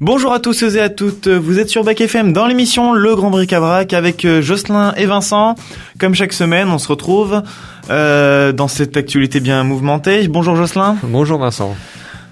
Bonjour à tous et à toutes, vous êtes sur Bac FM dans l'émission Le Grand Bric-à-Brac avec Jocelyn et Vincent. Comme chaque semaine, on se retrouve dans cette actualité bien mouvementée. Bonjour Jocelyn. Bonjour Vincent.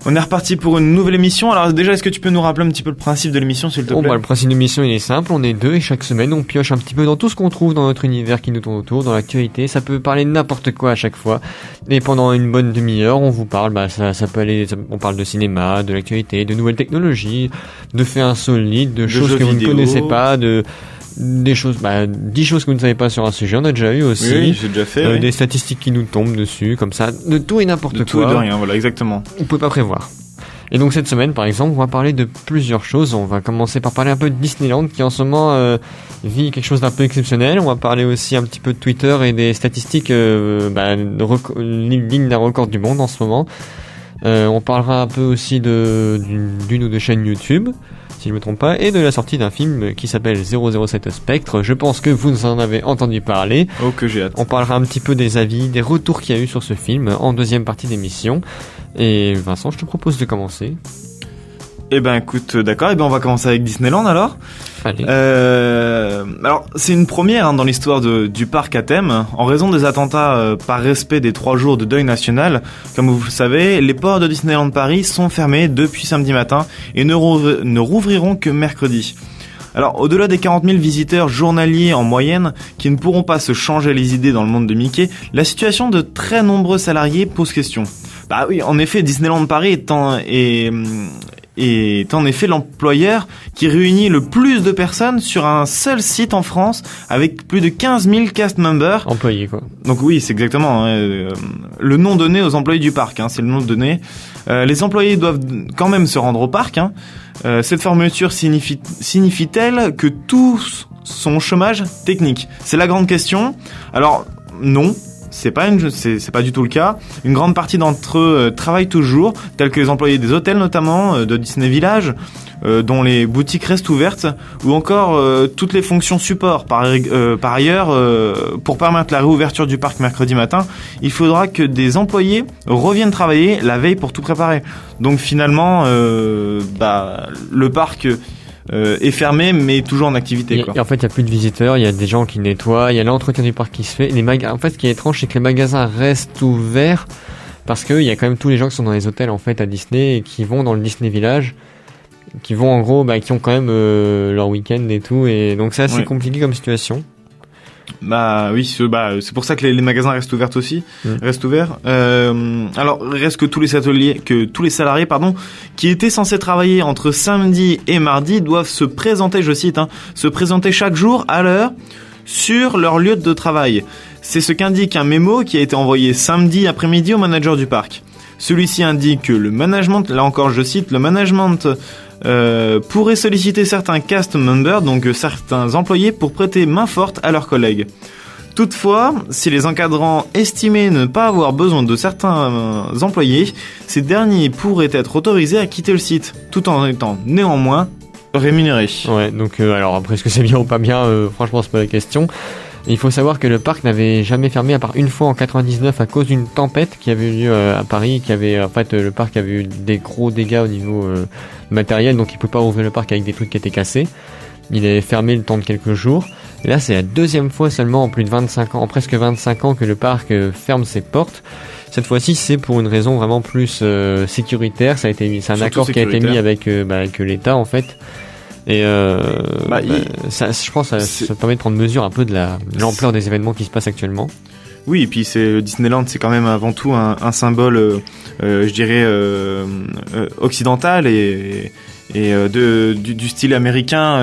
On est reparti pour une nouvelle émission. Alors déjà, est-ce que tu peux nous rappeler un petit peu le principe de l'émission, s'il te plaît ? Le principe de l'émission, il est simple. On est deux et chaque semaine, on pioche un petit peu dans tout ce qu'on trouve dans notre univers qui nous tourne autour, dans l'actualité. Ça peut parler de n'importe quoi à chaque fois. Et pendant une bonne demi-heure, on vous parle, ça peut aller, on parle de cinéma, de l'actualité, de nouvelles technologies, de faits insolites, de choses que vous ne connaissez pas, des choses, 10 choses que vous ne savez pas sur un sujet, on a déjà eu aussi. Oui, j'ai déjà fait. Des statistiques qui nous tombent dessus, comme ça, de tout et n'importe quoi. De tout et de rien, voilà, exactement. On peut pas prévoir. Et donc cette semaine, par exemple, on va parler de plusieurs choses. On va commencer par parler un peu de Disneyland, qui en ce moment vit quelque chose d'un peu exceptionnel. On va parler aussi un petit peu de Twitter et des statistiques dignes d'un record du monde en ce moment. On parlera un peu aussi d'une ou deux chaînes YouTube, si je me trompe pas, et de la sortie d'un film qui s'appelle 007 Spectre. Je pense que vous en avez entendu parler. Oh, que j'ai hâte. On parlera un petit peu des avis, des retours qu'il y a eu sur ce film en deuxième partie d'émission. Et Vincent, je te propose de commencer. Eh ben écoute, d'accord, on va commencer avec Disneyland alors. Allez. Alors c'est une première dans l'histoire du parc à thème. En raison des attentats par respect des 3 jours de deuil national, comme vous le savez, les ports de Disneyland Paris sont fermés depuis samedi matin et ne rouvriront que mercredi. Alors, au-delà des 40 000 visiteurs journaliers en moyenne qui ne pourront pas se changer les idées dans le monde de Mickey, la situation de très nombreux salariés pose question. Bah oui, en effet, Disneyland Paris est en effet l'employeur qui réunit le plus de personnes sur un seul site en France avec plus de 15 000 cast members. Employés, quoi. Donc oui, c'est exactement le nom donné aux employés du parc, c'est le nom donné. Les employés doivent quand même se rendre au parc. Cette fermeture signifie-t-elle que tous sont au chômage technique ? C'est la grande question. Alors non. C'est pas du tout le cas. Une grande partie d'entre eux travaillent toujours, tels que les employés des hôtels notamment, de Disney Village, dont les boutiques restent ouvertes, ou encore toutes les fonctions support. Par ailleurs, pour permettre la réouverture du parc mercredi matin, il faudra que des employés reviennent travailler la veille pour tout préparer. Donc finalement, le parc est fermé mais toujours en activité. Et en fait, il y a plus de visiteurs, il y a des gens qui nettoient, il y a l'entretien du parc qui se fait. En fait, ce qui est étrange, c'est que les magasins restent ouverts parce que il y a quand même tous les gens qui sont dans les hôtels en fait à Disney et qui vont dans le Disney Village, qui vont en gros, qui ont quand même leur week-end et tout, et donc c'est assez compliqué comme situation. C'est pour ça que les magasins restent ouverts aussi, restent ouverts. Alors reste que tous les salariés, qui étaient censés travailler entre samedi et mardi doivent se présenter, je cite, se présenter chaque jour à l'heure sur leur lieu de travail. C'est ce qu'indique un mémo qui a été envoyé samedi après-midi au manager du parc. Celui-ci indique que le management, là encore je cite, le management pourrait solliciter certains cast members, donc certains employés, pour prêter main forte à leurs collègues. Toutefois, si les encadrants estimaient ne pas avoir besoin de certains employés, ces derniers pourraient être autorisés à quitter le site, tout en étant néanmoins rémunérés. Ouais, donc alors après, est-ce que c'est bien ou pas bien, franchement c'est pas la question. Il faut savoir que le parc n'avait jamais fermé à part une fois en 99 à cause d'une tempête qui avait eu lieu à Paris, le parc avait eu des gros dégâts au niveau matériel, donc il peut pas ouvrir le parc avec des trucs qui étaient cassés. Il est fermé le temps de quelques jours. Et là, c'est la deuxième fois seulement en presque 25 ans que le parc ferme ses portes. Cette fois-ci, c'est pour une raison vraiment plus sécuritaire. C'est un accord qui a été mis avec l'État en fait. Et je pense que ça permet de prendre mesure un peu de l'ampleur des événements qui se passent actuellement. Oui, et puis Disneyland, c'est quand même avant tout un symbole, je dirais, occidental et du style américain.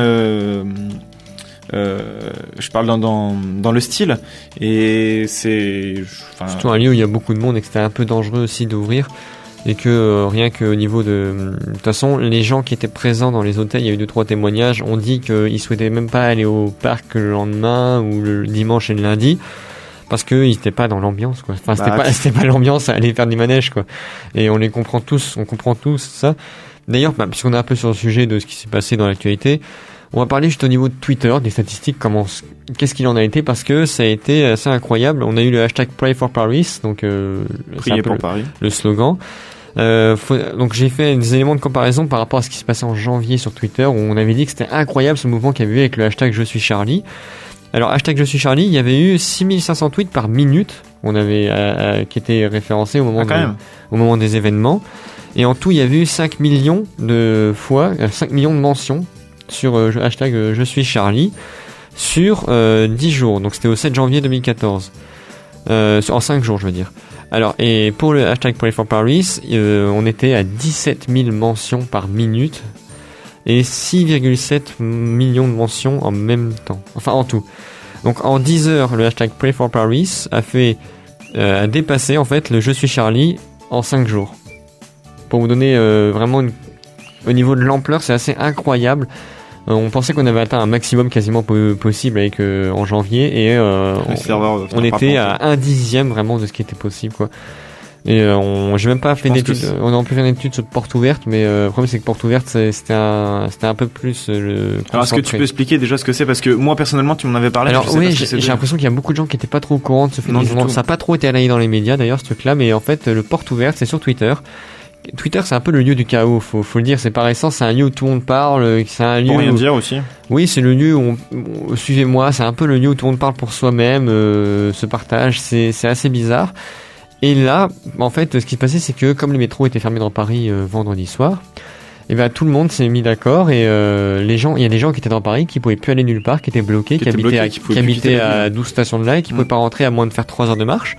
Je parle dans le style, et surtout un lieu où il y a beaucoup de monde et que c'était un peu dangereux aussi d'ouvrir. Et que rien qu'au niveau de toute façon, les gens qui étaient présents dans les hôtels, il y a eu 2-3 témoignages, ont dit qu'ils souhaitaient même pas aller au parc le lendemain ou le dimanche et le lundi parce qu'ils n'étaient pas dans l'ambiance, quoi. Enfin, c'était pas l'ambiance à aller faire du manège, quoi. Et on comprend tous ça. D'ailleurs, puisqu'on est un peu sur le sujet de ce qui s'est passé dans l'actualité, on va parler juste au niveau de Twitter, des statistiques, qu'est-ce qu'il en a été, parce que ça a été assez incroyable. On a eu le hashtag Pray for Paris, donc Priez pour Paris, le slogan. Donc j'ai fait des éléments de comparaison par rapport à ce qui se passait en janvier sur Twitter, où on avait dit que c'était incroyable ce mouvement qu'il y avait eu avec le hashtag Je suis Charlie. Alors hashtag Je suis Charlie, il y avait eu 6500 tweets par minute, qui étaient référencés au moment des événements. Et en tout, il y avait eu 5 millions de fois, 5 millions de mentions sur hashtag Je suis Charlie sur 10 jours. Donc c'était au 7 janvier 2014. En 5 jours, je veux dire. Alors, et pour le hashtag Pray for Paris, on était à 17 000 mentions par minute et 6,7 millions de mentions en même temps. Enfin, en tout. Donc, en 10 heures, le hashtag Pray for Paris a dépassé, en fait, le Je suis Charlie en 5 jours. Pour vous donner vraiment au niveau de l'ampleur, c'est assez incroyable. On pensait qu'on avait atteint un maximum quasiment possible avec en janvier et on était à 1/10 vraiment de ce qui était possible, quoi. Et j'ai même pas fait d'études. On a pu faire une étude sur porte ouverte, mais le problème c'est que porte ouverte c'était un peu plus Alors est-ce que tu peux expliquer déjà ce que c'est, parce que moi personnellement tu m'en avais parlé. Alors oui, j'ai l'impression qu'il y a beaucoup de gens qui étaient pas trop au courant de ce phénomène. Ça a pas trop été relayé dans les médias d'ailleurs ce truc-là, mais en fait le porte ouverte c'est sur Twitter. Twitter, c'est un peu le lieu du chaos, faut le dire, c'est par essence, c'est un lieu où tout le monde parle, c'est un lieu pour rien dire aussi. Oui, c'est le lieu où suivez-moi, c'est un peu le lieu où tout le monde parle pour soi-même, se partage, c'est assez bizarre. Et là, en fait, ce qui se passait, c'est que comme les métros étaient fermés dans Paris vendredi soir, et ben tout le monde s'est mis d'accord et il y a des gens qui étaient dans Paris qui pouvaient plus aller nulle part, qui étaient bloqués, qui habitaient à 12 stations de là et qui pouvaient pas rentrer à moins de faire 3 heures de marche.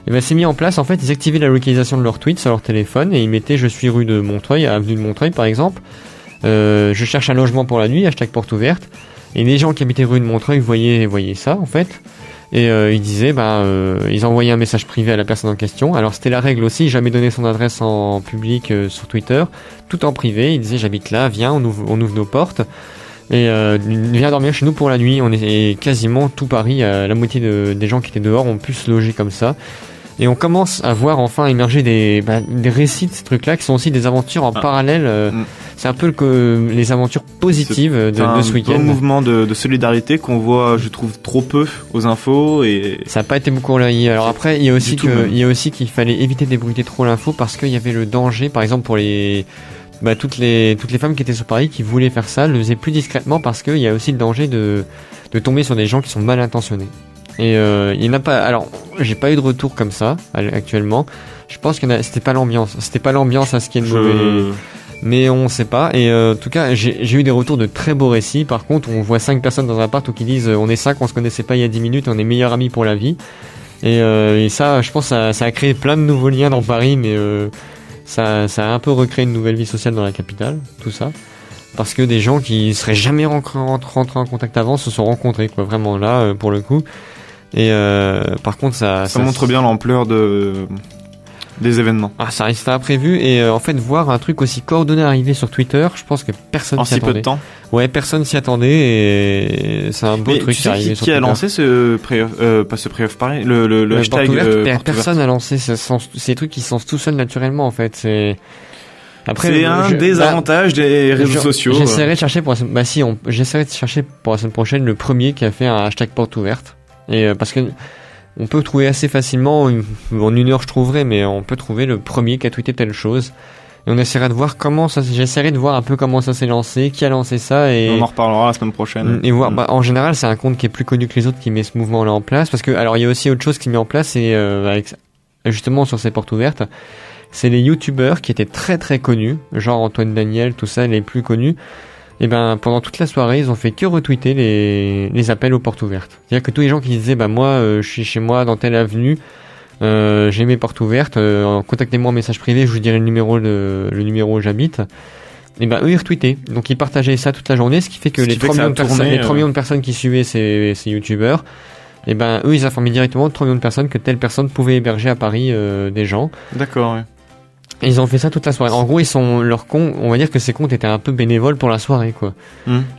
Et ben c'est mis en place, en fait, ils activaient la localisation de leurs tweets sur leur téléphone et ils mettaient je suis rue de Montreuil, avenue de Montreuil par exemple, je cherche un logement pour la nuit, hashtag porte ouverte, et les gens qui habitaient rue de Montreuil voyaient ça en fait, et ils disaient ils envoyaient un message privé à la personne en question. Alors c'était la règle aussi, jamais donner son adresse en public sur Twitter, tout en privé. Ils disaient j'habite là, viens, on ouvre nos portes. Et viens dormir chez nous pour la nuit. On est quasiment tout Paris, la moitié des gens qui étaient dehors ont pu se loger comme ça. Et on commence à voir enfin émerger des récits de ces trucs-là qui sont aussi des aventures en parallèle. C'est un peu les aventures positives de ce week-end. C'est un mouvement de solidarité qu'on voit, je trouve, trop peu aux infos et ça n'a pas été beaucoup relayé. Alors après, il y a aussi qu'il fallait éviter de débruiter trop l'info parce qu'il y avait le danger, par exemple pour toutes les femmes qui étaient sur Paris qui voulaient faire ça le faisaient plus discrètement parce qu'il y a aussi le danger de tomber sur des gens qui sont mal intentionnés. Et il n'y en a pas. Alors, j'ai pas eu de retour comme ça actuellement. Je pense que c'était pas l'ambiance à ce qui est de mauvais. Mais on sait pas. Et en tout cas, j'ai eu des retours de très beaux récits. Par contre, on voit 5 personnes dans un appart où qui disent on est 5, on se connaissait pas il y a 10 minutes, on est meilleurs amis pour la vie. Et ça, je pense, ça a créé plein de nouveaux liens dans Paris, mais ça a un peu recréé une nouvelle vie sociale dans la capitale, tout ça. Parce que des gens qui seraient jamais rentrés en contact avant se sont rencontrés, quoi, vraiment là, pour le coup. Et par contre, ça montre bien l'ampleur des événements. Ah, ça restait imprévu. Et en fait, voir un truc aussi coordonné arriver sur Twitter, je pense que personne s'y attendait. En si peu de temps. Ouais, personne s'y attendait et c'est un beau truc qui est arrivé sur Twitter. Qui a lancé le hashtag personne n'a lancé ces trucs qui sont tout seuls naturellement en fait. C'est un des avantages des réseaux sociaux. J'essaierai de chercher pour la semaine prochaine le premier qui a fait un hashtag porte ouverte. Et parce que on peut trouver assez facilement, en une heure je trouverai, mais on peut trouver le premier qui a tweeté telle chose. Et on essaiera de voir j'essaierai de voir un peu comment ça s'est lancé, qui a lancé ça et on en reparlera la semaine prochaine. Et voir, en général, c'est un compte qui est plus connu que les autres qui met ce mouvement-là en place parce que, alors, il y a aussi autre chose qui met en place et, justement sur ces portes ouvertes, c'est les youtubeurs qui étaient très très connus, genre Antoine Daniel, tout ça, les plus connus. Et pendant toute la soirée, ils ont fait que retweeter les appels aux portes ouvertes. C'est-à-dire que tous les gens qui disaient, moi, je suis chez moi dans telle avenue, j'ai mes portes ouvertes, contactez-moi en message privé, je vous dirai le numéro où j'habite. Et eux ils retweetaient. Donc ils partageaient ça toute la journée, ce qui fait que les 3 millions de personnes qui suivaient ces youtubeurs, eux ils informaient directement de 3 millions de personnes que telle personne pouvait héberger à Paris des gens. D'accord, ouais. Et ils ont fait ça toute la soirée. En gros, on va dire que ces comptes étaient un peu bénévoles pour la soirée, quoi.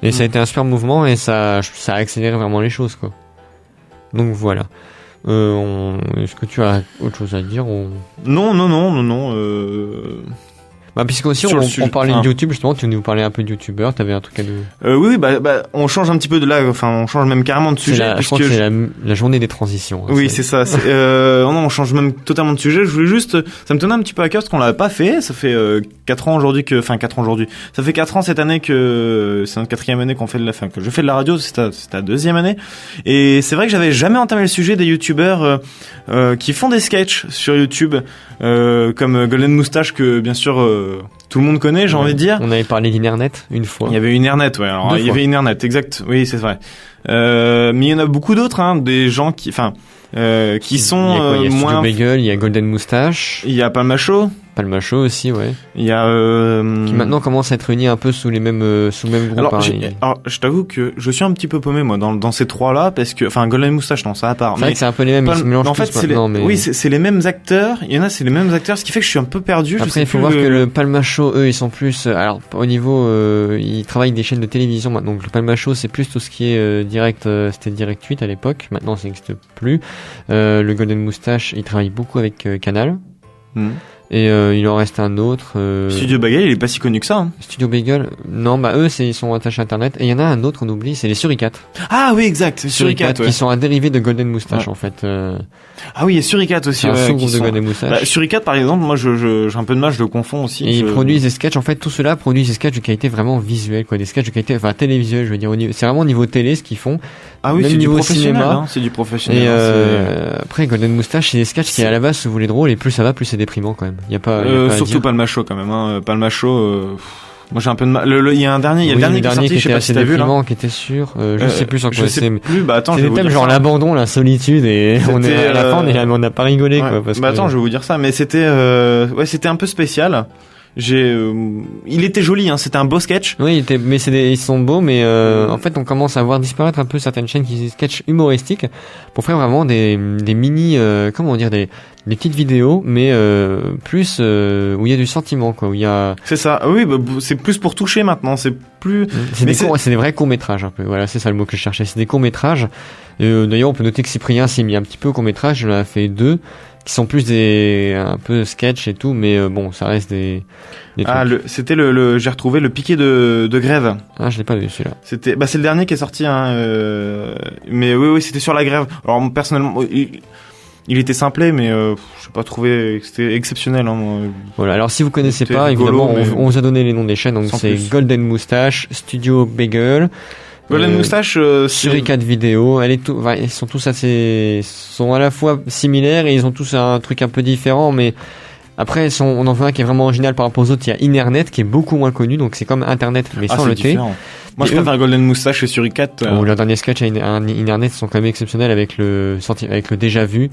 Et ça a été un super mouvement et ça a accéléré vraiment les choses, quoi. Donc voilà. Est-ce que tu as autre chose à dire ou... Non. Bah, puisque aussi Sur le on sujet. parlait Enfin, de YouTube, justement, tu nous parlais un peu de YouTubeurs, t'avais un truc à nous... Oui, on change un petit peu de là, enfin, on change même carrément de sujet. Je crois que c'est la journée des transitions. Hein, oui, c'est ça. Non, on change même totalement de sujet. Je voulais juste, ça me tenait un petit peu à cœur parce qu'on l'avait pas fait. Ça fait 4 ans aujourd'hui Ça fait 4 ans cette année que c'est notre 4e année qu'on fait que je fais de la radio. C'est ta 2e année. Et c'est vrai que j'avais jamais entamé le sujet des youtubeurs qui font des sketchs sur YouTube, comme Golden Moustache que bien sûr tout le monde connaît, j'ai envie de dire. On avait parlé d'Internet une fois. Il y avait Internet, ouais. Alors il y avait Internet, exact. Oui, c'est vrai. Mais il y en a beaucoup d'autres, hein, des gens qui sont il y a moins. Studio Bagel, il y a Golden Moustache. Il y a Palmacho. Palmacho aussi, ouais. Il y a qui maintenant commence à être réunis un peu sous le même groupe. Alors, je t'avoue que je suis un petit peu paumé moi dans ces trois-là parce que Golden Moustache non, ça à part. C'est vrai que c'est un peu les mêmes, ils se mélangent en fait, tous maintenant, mais oui, c'est les mêmes acteurs, il y en a c'est les mêmes acteurs, ce qui fait que je suis un peu perdu. Après il faut voir que le Palmacho, eux, ils sont plus alors au niveau ils travaillent des chaînes de télévision maintenant. Donc le Palmacho, c'est plus tout ce qui est direct, c'était Direct 8 à l'époque, maintenant ça n'existe plus. Le Golden Moustache, il travaille beaucoup avec Canal. Et il en reste un autre. Studio Bagel, il est pas si connu que ça. Hein. Studio Bagel, non, eux, ils sont attachés à Internet. Et il y en a un autre, on oublie, c'est les Suricates. Ah oui, exact, Suricates, qui sont un dérivé de Golden Moustache, en fait. Ah oui, il y a Suricates aussi. C'est un sous-groupe de Golden Moustache. Suricates, par exemple, moi, j'ai un peu de mal, je le confonds aussi. Et ils produisent des sketchs, en fait, tout cela produisent des sketchs de qualité vraiment visuelle, quoi. Des sketchs de qualité, télévisuelle, je veux dire. C'est vraiment au niveau télé, ce qu'ils font. Ah oui, c'est du professionnel, hein, c'est du professionnel. Et après, Golden Moustache, c'est des sketchs qui, à la base, se voulaient drôles, et plus ça va, plus c'est déprimant, quand même. Il y a pas surtout Palmacho, quand même, hein. Palmacho, moi j'ai un peu de mal. Il y a un dernier, il y a le dernier qui est sorti, je sais pas si t'as vu là. Qui était sûr, je sais plus sur quoi c'est. Attends, c'est des thèmes genre l'abandon, la solitude et à la fin on n'a pas rigolé, quoi. Attends, je vais vous dire ça, mais c'était un peu spécial. Il était joli, hein, c'était un beau sketch. Oui, ils sont beaux, mais en fait, on commence à voir disparaître un peu certaines chaînes qui font des sketchs humoristiques pour faire vraiment des mini, comment dire, des petites vidéos, mais plus où il y a du sentiment, quoi. Où il y a. C'est ça. Oui, c'est plus pour toucher maintenant. C'est plus. C'est des vrais courts-métrages, un peu. Voilà, c'est ça le mot que je cherchais. C'est des courts-métrages. D'ailleurs, on peut noter que Cyprien s'est mis un petit peu au court-métrage. Il en a fait 2. Qui sont plus un peu sketch et tout, mais bon, ça reste des trucs. C'était j'ai retrouvé le piqué de grève. Ah, je l'ai pas vu celui-là. C'est le dernier qui est sorti, hein, mais oui, c'était sur la grève. Alors, personnellement, il était simplé, mais je n'ai pas trouvé que c'était exceptionnel. Hein, voilà, alors si vous connaissez pas, évidemment, on vous a donné les noms des chaînes, donc c'est Golden Moustache, Studio Bagel, Golden Moustache, Suricate Vidéo, ils sont tous sont à la fois similaires et ils ont tous un truc un peu différent, mais après on en voit un qui est vraiment original par rapport aux autres. Il y a Internet qui est beaucoup moins connu, donc c'est comme Internet mais sans le T. Moi, je préfère Golden Moustache et Suricate. Leur dernier sketch à Internet sont quand même exceptionnels avec le déjà vu.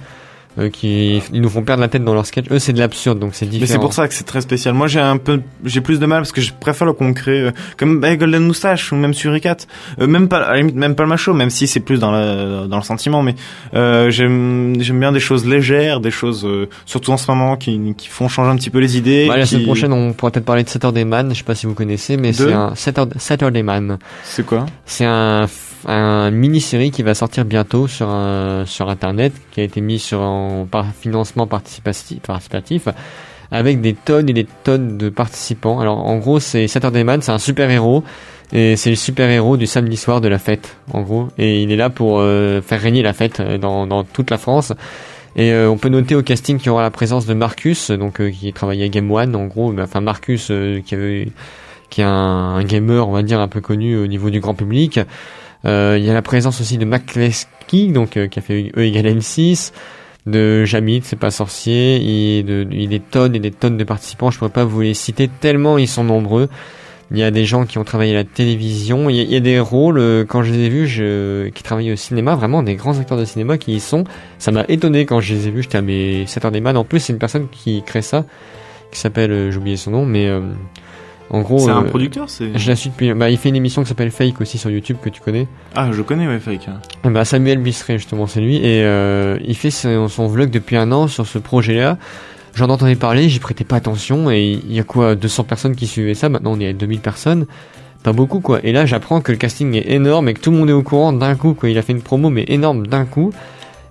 Ils nous font perdre la tête dans leur sketch. Eux, c'est de l'absurde, donc c'est différent. Mais c'est pour ça que c'est très spécial. Moi, j'ai plus de mal parce que je préfère le concret, comme Golden Moustache ou même Suricate, même Palmacho, même si c'est plus dans le sentiment. Mais j'aime bien des choses légères, des choses surtout en ce moment qui font changer un petit peu les idées. La semaine prochaine, on pourra peut-être parler de Saturday Man. Je sais pas si vous connaissez, mais c'est un Saturday Man. C'est quoi? C'est un mini-série qui va sortir bientôt sur Internet, qui a été mis par financement participatif, avec des tonnes et des tonnes de participants. Alors, en gros, c'est Saturday Man, c'est un super-héros, et c'est le super-héros du samedi soir de la fête, en gros. Et il est là pour faire régner la fête dans toute la France. Et on peut noter au casting qu'il y aura la présence de Marcus, donc qui travaillait à Game One, en gros. Marcus, qui est un gamer, on va dire, un peu connu au niveau du grand public. Il y a la présence aussi de McCleskey, donc qui a fait E égale M6, de Jamit, c'est pas sorcier, il y a des tonnes et des tonnes de participants. Je pourrais pas vous les citer tellement ils sont nombreux. Il y a des gens qui ont travaillé à la télévision, il y a des rôles, quand je les ai vus, qui travaillent au cinéma, vraiment des grands acteurs de cinéma qui y sont. Ça m'a étonné quand je les ai vus, j'étais à mes Saturday Man. En plus, c'est une personne qui crée ça, qui s'appelle, j'ai oublié son nom, mais en gros, c'est un producteur, je la suis depuis. Il fait une émission qui s'appelle Fake aussi sur YouTube que tu connais. Ah, je connais, ouais, Fake. Samuel Bisseret, justement, c'est lui, et il fait son vlog depuis 1 an sur ce projet-là. J'en entendais parler, j'y prêtais pas attention, et il y a 200 personnes qui suivaient ça. Maintenant, on est à 2000 personnes. Pas beaucoup, quoi. Et là, j'apprends que le casting est énorme et que tout le monde est au courant d'un coup, quoi. Il a fait une promo, mais énorme d'un coup.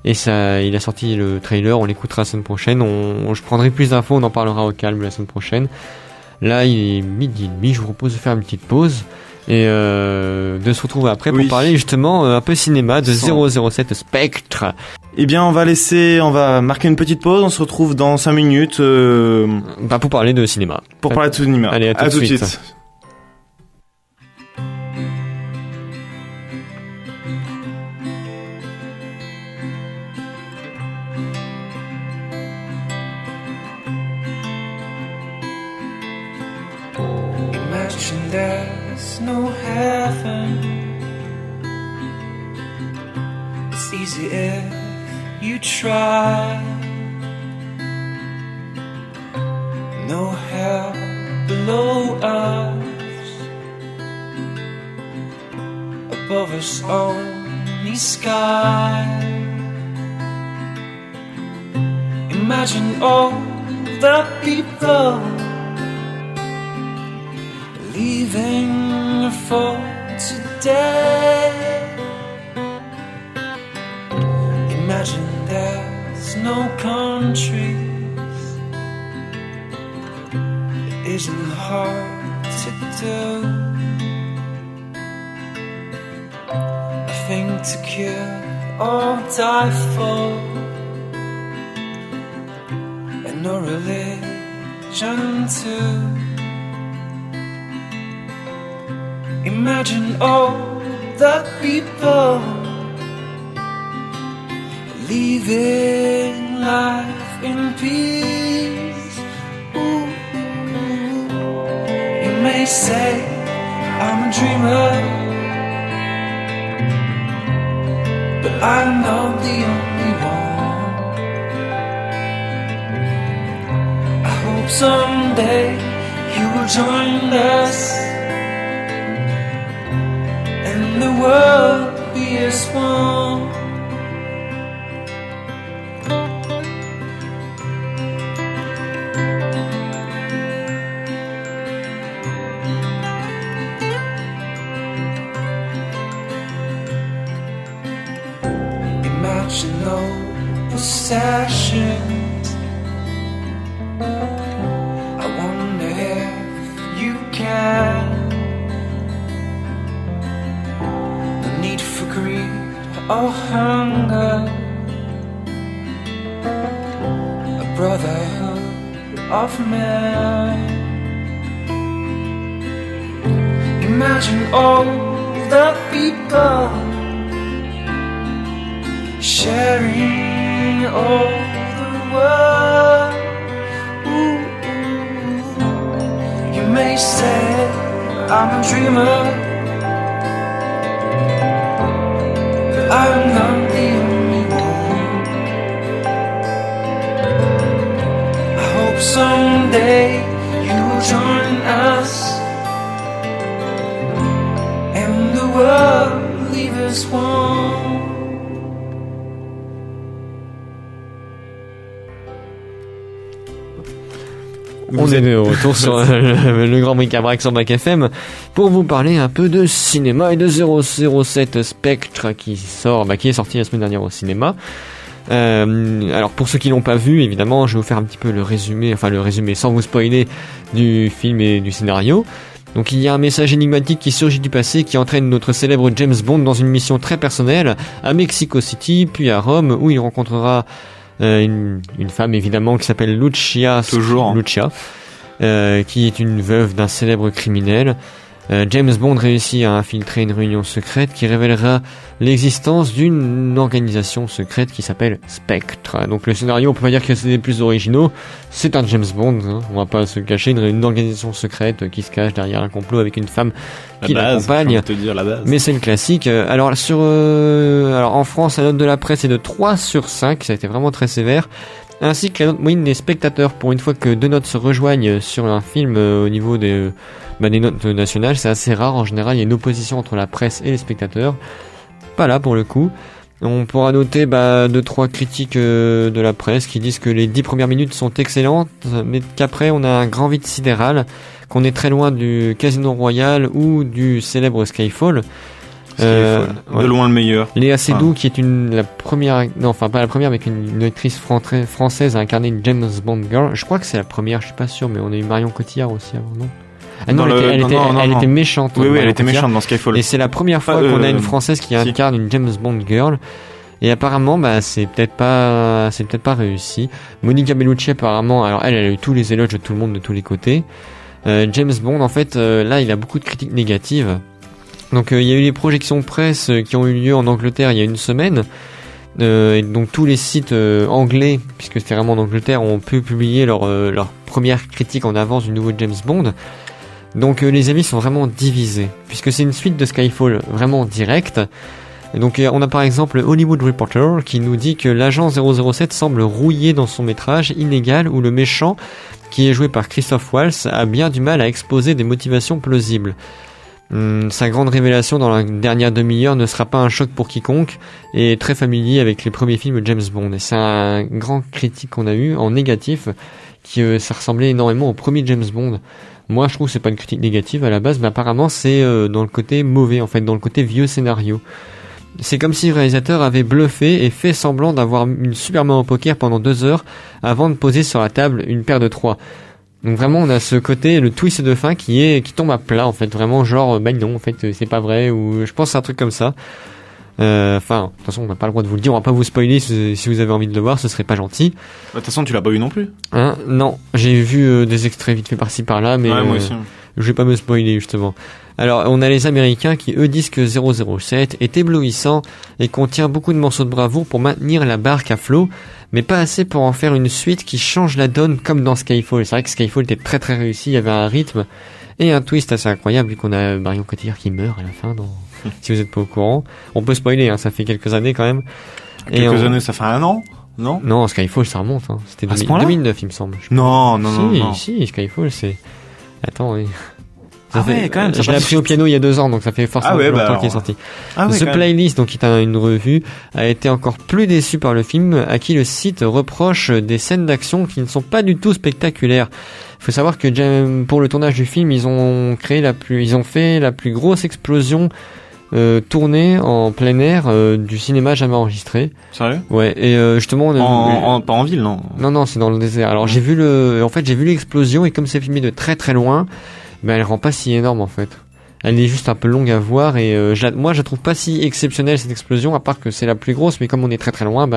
Et ça, il a sorti le trailer, on l'écoutera la semaine prochaine. Je prendrai plus d'infos, on en parlera au calme la semaine prochaine. Là, il est 12h30, je vous propose de faire une petite pause et de se retrouver après pour parler justement un peu cinéma de 007 Spectre. Eh bien, on va marquer une petite pause, on se retrouve dans 5 minutes. Pour parler de cinéma. Pour parler de cinéma. Allez, à tout de suite. Imagine there's no heaven. It's easy if you try. No hell below us. Above us only sky. Imagine all the people leaving for today. Imagine there's no countries. It isn't hard to do. Nothing to cure or die for, and no religion too. Imagine all the people leaving life in peace. Ooh. You may say I'm a dreamer, but I'm not the only one. I hope someday you will join us and the world be as one. Imagine no possessions. I wonder if you can. No need for greed or hunger. A brotherhood of men. Imagine all the people sharing all the world. Ooh. You may say I'm a dreamer, but I'm not the only one. I hope someday you will join us and the world leave us one. On est de retour sur le Grand Bric-à-Brac sur Bac FM pour vous parler un peu de cinéma et de 007 Spectre qui est sorti la semaine dernière au cinéma. Alors pour ceux qui l'ont pas vu, évidemment, je vais vous faire un petit peu le résumé sans vous spoiler du film et du scénario. Donc il y a un message énigmatique qui surgit du passé qui entraîne notre célèbre James Bond dans une mission très personnelle à Mexico City, puis à Rome où il rencontrera une femme évidemment qui s'appelle Lucia, qui est une veuve d'un célèbre criminel. James Bond réussit à infiltrer une réunion secrète qui révélera l'existence d'une organisation secrète qui s'appelle Spectre. Donc le scénario, on peut pas dire que c'est des plus originaux, c'est un James Bond, hein. On va pas se cacher, une organisation secrète qui se cache derrière un complot avec une femme qui l'accompagne. Mais c'est le classique. Alors en France, la note de la presse est de 3/5, ça a été vraiment très sévère. Ainsi que la note moyenne des spectateurs. Pour une fois que deux notes se rejoignent sur un film au niveau des notes nationales, c'est assez rare. En général, il y a une opposition entre la presse et les spectateurs. Pas là pour le coup. On pourra noter 2-3 critiques de la presse qui disent que les 10 premières minutes sont excellentes, mais qu'après on a un grand vide sidéral, qu'on est très loin du Casino Royale ou du célèbre Skyfall. Skyfall. Ouais. De loin le meilleur. Léa Seydoux, qui est la première, non, enfin pas la première, mais une actrice française à incarner une James Bond girl. Je crois que c'est la première, je suis pas sûr, mais on a eu Marion Cotillard aussi avant, non? Ah non, elle était méchante. Oui, Marion elle était Cotillard. méchante dans Skyfall. Et c'est la première fois qu'on a une française qui incarne une James Bond girl. Et apparemment, c'est peut-être pas réussi. Monica Bellucci, apparemment, alors elle a eu tous les éloges de tout le monde de tous les côtés. James Bond, en fait, là, il a beaucoup de critiques négatives. Donc, il y a eu les projections presse qui ont eu lieu en Angleterre il y a une semaine. Et donc, tous les sites anglais, puisque c'était vraiment en Angleterre, ont pu publier leur première critique en avance du nouveau James Bond. Donc, les avis sont vraiment divisés, puisque c'est une suite de Skyfall vraiment directe. Et donc, on a par exemple Hollywood Reporter qui nous dit que l'agent 007 semble rouillé dans son métrage inégal où le méchant, qui est joué par Christophe Waltz, a bien du mal à exposer des motivations plausibles. Sa grande révélation dans la dernière demi-heure ne sera pas un choc pour quiconque et est très familier avec les premiers films James Bond. Et c'est un grand critique qu'on a eu en négatif qui ça ressemblait énormément au premier James Bond. Moi, je trouve que c'est pas une critique négative à la base, mais apparemment c'est dans le côté mauvais, en fait, dans le côté vieux scénario. C'est comme si le réalisateur avait bluffé et fait semblant d'avoir une super main au poker pendant 2 heures avant de poser sur la table une paire de 3. Donc vraiment, on a ce côté, le twist de fin qui tombe à plat, en fait. Vraiment, genre, non, en fait, c'est pas vrai, ou je pense que c'est un truc comme ça. Enfin, de toute façon, on n'a pas le droit de vous le dire, on va pas vous spoiler si vous avez envie de le voir, ce serait pas gentil. De toute façon, tu l'as pas vu non plus. Hein? Non, j'ai vu des extraits vite fait par-ci par-là, mais ouais, moi aussi. Je vais pas me spoiler, justement. Alors, on a les Américains qui, eux, disent que 007 est éblouissant et contient beaucoup de morceaux de bravoure pour maintenir la barque à flot, mais pas assez pour en faire une suite qui change la donne comme dans Skyfall. C'est vrai que Skyfall était très très réussi, il y avait un rythme et un twist assez incroyable, vu qu'on a Marion Cotillard qui meurt à la fin, si vous êtes pas au courant. On peut spoiler, hein, ça fait quelques années quand même. Quelques années, ça fait 1 an, non? Non, Skyfall, ça remonte, hein. C'était 2009, il me semble. Non. Si, Skyfall, c'est... Attends, oui. Quand même, je l'ai appris au piano il y a 2 ans, donc ça fait forcément longtemps qu'il est sorti. The Playlist, donc qui est une revue, a été encore plus déçu par le film, à qui le site reproche des scènes d'action qui ne sont pas du tout spectaculaires. Il faut savoir que pour le tournage du film, ils ont fait la plus grosse explosion tournée en plein air du cinéma jamais enregistré. Sérieux? Ouais, et justement pas en ville, non? Non, c'est dans le désert. Alors j'ai vu l'explosion et comme c'est filmé de très très loin, elle rend pas si énorme en fait. Elle est juste un peu longue à voir et moi je la trouve pas si exceptionnelle cette explosion, à part que c'est la plus grosse, mais comme on est très très loin,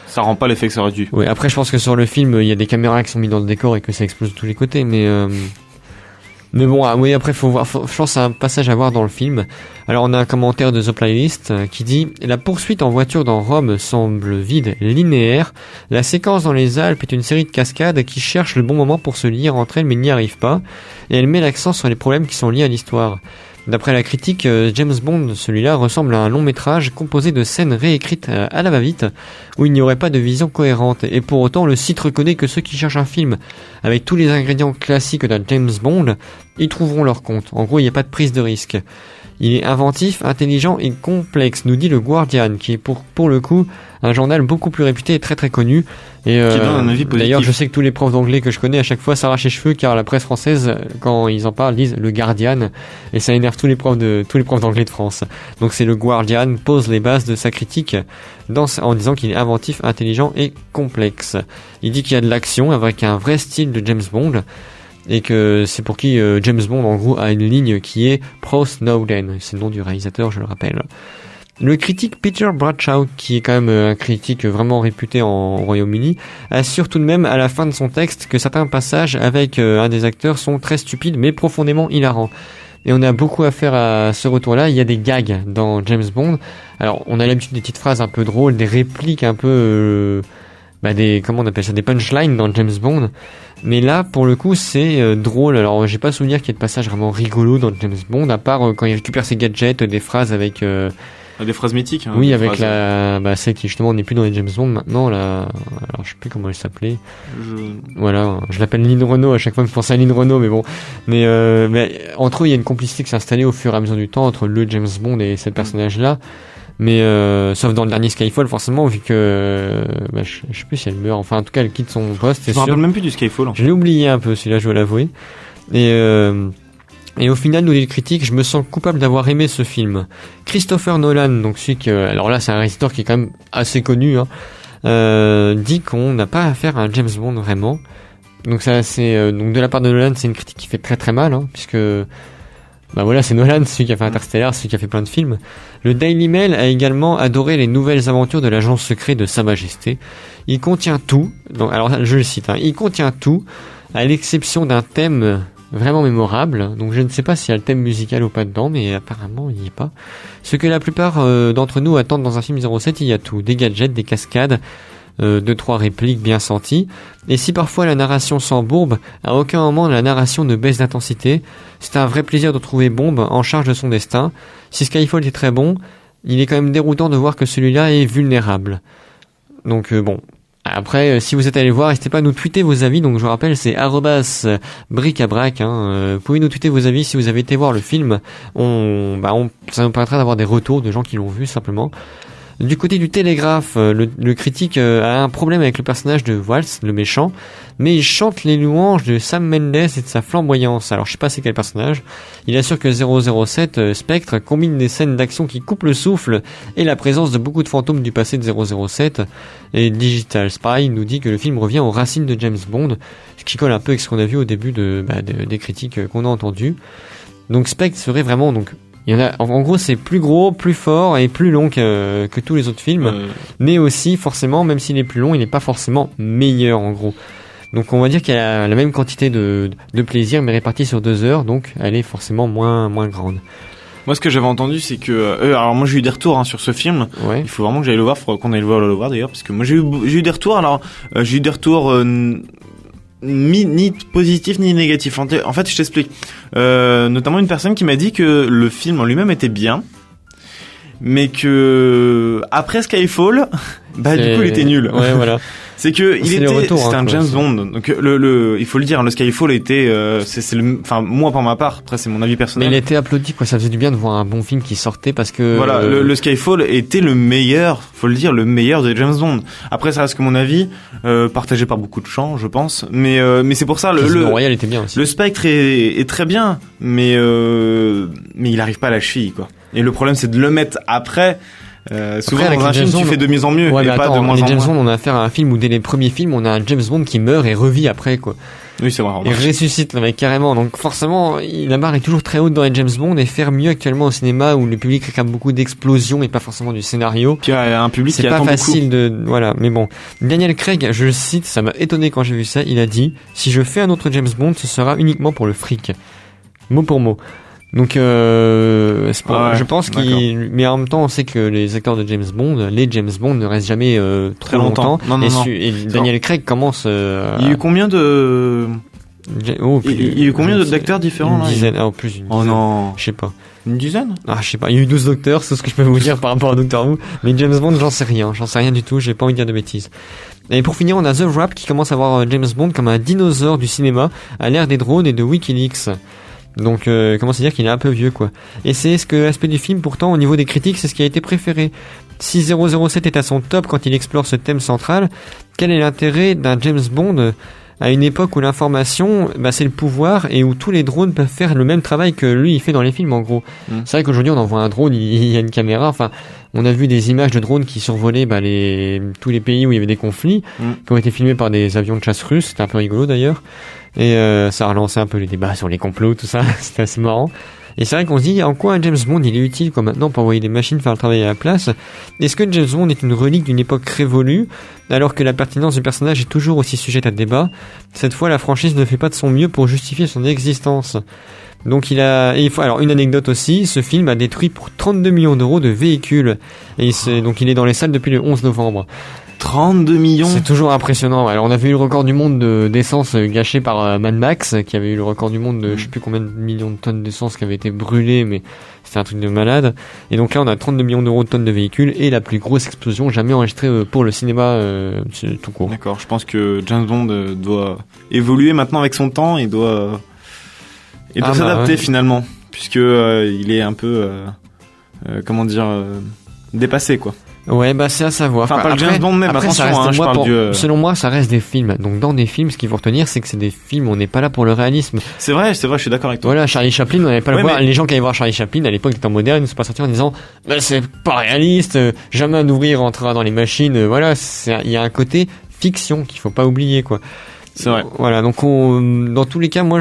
ça rend pas l'effet que ça aurait dû. Oui, après je pense que sur le film il y a des caméras qui sont mises dans le décor et que ça explose de tous les côtés, mais bon, oui, après je pense que c'est un passage à voir dans le film. Alors on a un commentaire de The Playlist qui dit « La poursuite en voiture dans Rome semble vide, linéaire. La séquence dans les Alpes est une série de cascades qui cherchent le bon moment pour se lier entre elles mais n'y arrivent pas. Et elle met l'accent sur les problèmes qui sont liés à l'histoire. » D'après la critique, James Bond, celui-là, ressemble à un long métrage composé de scènes réécrites à la va-vite, où il n'y aurait pas de vision cohérente. Et pour autant, le site reconnaît que ceux qui cherchent un film avec tous les ingrédients classiques d'un James Bond y trouveront leur compte. En gros, il n'y a pas de prise de risque. Il est inventif, intelligent et complexe, nous dit le Guardian, qui est pour le coup un journal beaucoup plus réputé et très très connu. Et qui donne un avis positif. D'ailleurs, je sais que tous les profs d'anglais que je connais à chaque fois s'arrachent les cheveux, car la presse française, quand ils en parlent, disent le Guardian, et ça énerve tous les profs d'anglais de France. Donc c'est le Guardian pose les bases de sa critique en disant qu'il est inventif, intelligent et complexe. Il dit qu'il y a de l'action avec un vrai style de James Bond. Et que c'est pour qui James Bond en gros a une ligne qui est Pro Snowden, c'est le nom du réalisateur, je le rappelle. Le critique Peter Bradshaw, qui est quand même un critique vraiment réputé en Royaume-Uni, assure tout de même à la fin de son texte que certains passages avec un des acteurs sont très stupides mais profondément hilarants. Et on a beaucoup à faire à ce retour-là. Il y a des gags dans James Bond. Alors on a l'habitude des petites phrases un peu drôles, des répliques un peu comment on appelle ça, des punchlines dans James Bond. Mais là, pour le coup, c'est drôle. Alors, j'ai pas souvenir qu'il y ait de passages vraiment rigolos dans James Bond, à part quand il récupère ses gadgets, des phrases avec... des phrases mythiques. Hein, oui, avec celle qui justement n'est plus dans les James Bond maintenant. Alors, je sais plus comment elle s'appelait. Voilà, je l'appelle Lynn Renault à chaque fois que je pense à Lynn Renault, mais bon. Mais entre eux, il y a une complicité qui s'est installée au fur et à mesure du temps entre le James Bond et ce personnage-là. Mais sauf dans le dernier Skyfall, forcément, vu que je sais plus si elle meurt. Enfin, en tout cas, elle quitte son poste. Je me rappelle même plus du Skyfall. Je l'ai oublié un peu, celui-là, je dois l'avouer. Et Et au final, nous dit le critique, je me sens coupable d'avoir aimé ce film. Christopher Nolan, donc celui que, alors là c'est un réalisateur qui est quand même assez connu, dit qu'on n'a pas affaire à un James Bond vraiment. Donc ça c'est donc de la part de Nolan, c'est une critique qui fait très très mal, puisque bah voilà, c'est Nolan, celui qui a fait Interstellar, celui qui a fait plein de films. Le Daily Mail a également adoré les nouvelles aventures de l'agent secret de Sa Majesté. Il contient tout, donc, alors je le cite, il contient tout, à l'exception d'un thème vraiment mémorable. Donc je ne sais pas s'il y a le thème musical ou pas dedans, mais apparemment il n'y est pas. Ce que la plupart d'entre nous attendent dans un film 07, il y a tout. Des gadgets, des cascades, 2-3 répliques bien senties. Et si parfois la narration s'embourbe, à aucun moment la narration ne baisse d'intensité. C'est un vrai plaisir de trouver Bond en charge de son destin. Si Skyfall est très bon, il est quand même déroutant de voir que celui-là est vulnérable. Donc bon. Après, si vous êtes allé voir, n'hésitez pas à nous tweeter vos avis. Donc je vous rappelle, c'est @bric-à-brac. Vous pouvez nous tweeter vos avis si vous avez été voir le film. Ça nous permettra d'avoir des retours de gens qui l'ont vu simplement. Du côté du Télégraphe, le critique a un problème avec le personnage de Waltz, le méchant, mais il chante les louanges de Sam Mendes et de sa flamboyance. Alors je sais pas c'est quel personnage. Il assure que 007 Spectre combine des scènes d'action qui coupent le souffle et la présence de beaucoup de fantômes du passé de 007. Et Digital Spy nous dit que le film revient aux racines de James Bond, ce qui colle un peu avec ce qu'on a vu au début des critiques qu'on a entendues. Donc Spectre serait vraiment il y en a, en gros, c'est plus gros, plus fort et plus long que tous les autres films. Mais aussi, forcément, même s'il est plus long, il n'est pas forcément meilleur, en gros. Donc, on va dire qu'il y a la même quantité de plaisir, mais répartie sur 2 heures. Donc, elle est forcément moins grande. Moi, ce que j'avais entendu, c'est que... alors, moi, j'ai eu des retours sur ce film. Ouais. Il faut vraiment que j'aille le voir. Il faudra qu'on aille le voir, d'ailleurs. Parce que moi, j'ai eu des retours. Alors, j'ai eu des retours... ni positif ni négatif. En fait, je t'explique. Notamment une personne qui m'a dit que le film en lui-même était bien, mais que après Skyfall, du coup, il était nul. Ouais, voilà. C'est que c'était un James Bond. Donc il faut le dire, le Skyfall était, moi pour ma part, après c'est mon avis personnel. Mais il était applaudi, quoi. Ça faisait du bien de voir un bon film qui sortait parce que. Voilà, le Skyfall était le meilleur, faut le dire, le meilleur de James Bond. Après, ça reste que mon avis, partagé par beaucoup de gens, je pense. Mais c'est pour ça le Royal était bien aussi. Le Spectre est très bien, mais il arrive pas à la cheville, quoi. Et le problème, c'est de le mettre après. Souvent dans un film tu fais de mieux en mieux et pas de moins en moins. Les James Bond, on a affaire à un film où dès les premiers films on a un James Bond qui meurt et revit après, quoi. Oui, c'est vrai. Il ressuscite le mec carrément. Donc forcément la barre est toujours très haute dans les James Bond, et faire mieux actuellement au cinéma où le public réclame beaucoup d'explosions et pas forcément du scénario. Puis il y a un public qui attend beaucoup. C'est pas facile voilà, mais bon. Daniel Craig, je le cite, ça m'a étonné quand j'ai vu ça, il a dit: si je fais un autre James Bond, ce sera uniquement pour le fric. Mot pour mot. Donc je pense mais en même temps on sait que les acteurs de James Bond, ne restent jamais trop longtemps. Non. Et Daniel Craig commence il y a eu combien de il y a eu combien d'acteurs différents là? Une dizaine, plus une dizaine. Oh non, je sais pas. Une dizaine? Je sais pas, il y a eu 12 docteurs, c'est ce que je peux vous dire par rapport à Doctor Who, mais James Bond, j'en sais rien du tout, j'ai pas envie de dire de bêtises. Et pour finir, on a The Wrap qui commence à voir James Bond comme un dinosaure du cinéma à l'ère des drones et de WikiLeaks. Donc comment se dire qu'il est un peu vieux, quoi. Et c'est ce que l'aspect du film, pourtant au niveau des critiques, c'est ce qui a été préféré. Si 007 est à son top quand il explore ce thème central, quel est l'intérêt d'un James Bond à une époque où l'information, c'est le pouvoir, et où tous les drones peuvent faire le même travail que lui il fait dans les films, en gros. C'est vrai qu'aujourd'hui on envoie un drone, il y a une caméra, enfin on a vu des images de drones qui survolaient tous les pays où il y avait des conflits, qui ont été filmés par des avions de chasse russes, c'était un peu rigolo d'ailleurs. Et ça a relancé un peu les débats sur les complots, tout ça, c'était assez marrant. Et c'est vrai qu'on se dit, en quoi un James Bond il est utile quoi maintenant pour envoyer des machines faire le travail à la place? Est-ce que James Bond est une relique d'une époque révolue, alors que la pertinence du personnage est toujours aussi sujette à débat? Cette fois, la franchise ne fait pas de son mieux pour justifier son existence. Donc alors une anecdote aussi, ce film a détruit pour 32 millions d'euros de véhicules. Et donc il est dans les salles depuis le 11 novembre. 32 millions. C'est toujours impressionnant. Alors on avait eu le record du monde d'essence gâché par Mad Max, qui avait eu le record du monde de je sais plus combien de millions de tonnes d'essence qui avait été brûlée, mais c'était un truc de malade. Et donc là on a 32 millions d'euros de tonnes de véhicules et la plus grosse explosion jamais enregistrée pour le cinéma tout court. D'accord, je pense que James Bond doit évoluer maintenant avec son temps et doit s'adapter finalement, puisque il est un peu dépassé, quoi. Ouais, bah c'est à savoir. Enfin, pas le James Bond même, après, attention, ça reste, hein, je parle du... selon moi, ça reste des films. Donc dans des films, ce qu'il faut retenir, c'est que c'est des films, on n'est pas là pour le réalisme. C'est vrai, je suis d'accord avec toi. Voilà, Charlie Chaplin, on n'allait pas le Ouais, voir. mais- Les gens qui allaient voir Charlie Chaplin, à l'époque, étant moderne, ils ne sont pas sortis en disant, bah, c'est pas réaliste, jamais un ouvrier rentrera dans les machines. Voilà, il y a un côté fiction qu'il faut pas oublier, quoi. C'est vrai. Voilà, donc dans tous les cas, moi,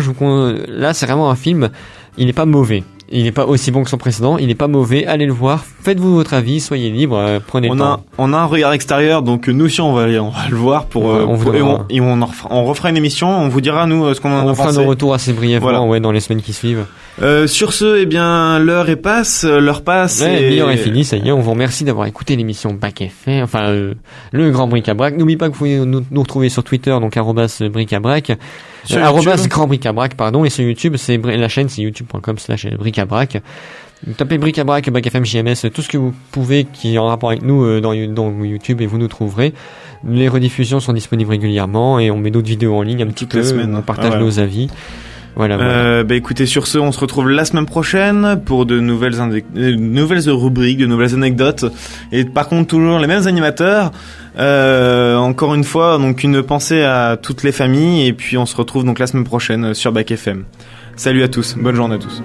là, c'est vraiment un film, il n'est pas mauvais. Il n'est pas aussi bon que son précédent, il n'est pas mauvais, allez le voir, faites-vous votre avis, soyez libre, prenez le temps. On a un regard extérieur, donc nous aussi on va le voir pour, Ouais, on vous donnera. on refera une émission, on vous dira nous ce qu'on en a On fera pensé. nos retours assez brièvement, Voilà. ouais, dans les semaines qui suivent. Sur ce, eh bien l'heure passe. Ouais, l'heure est finie, ça y est, on vous remercie d'avoir écouté l'émission Bac FM, enfin le Grand Bric-à-Brac. N'oubliez pas que vous pouvez nous retrouver sur Twitter, donc @bric-à-brac, Sur @ Grand Bric-à-Brac, pardon, et sur YouTube, la chaîne c'est youtube.com/bric-à-brac. Tapez Bric-à-Brac, Bac FM, JMS, tout ce que vous pouvez qui est en rapport avec nous dans YouTube et vous nous trouverez. Les rediffusions sont disponibles régulièrement et on met d'autres vidéos en ligne un petit Toutes peu, les semaines. on partage Ah, voilà. nos avis. Voilà. Bah écoutez, sur ce, on se retrouve la semaine prochaine pour de nouvelles rubriques, de nouvelles anecdotes. Et par contre, toujours les mêmes animateurs. Encore une fois, donc une pensée à toutes les familles. Et puis on se retrouve donc la semaine prochaine sur Bac FM. Salut à tous, bonne journée à tous.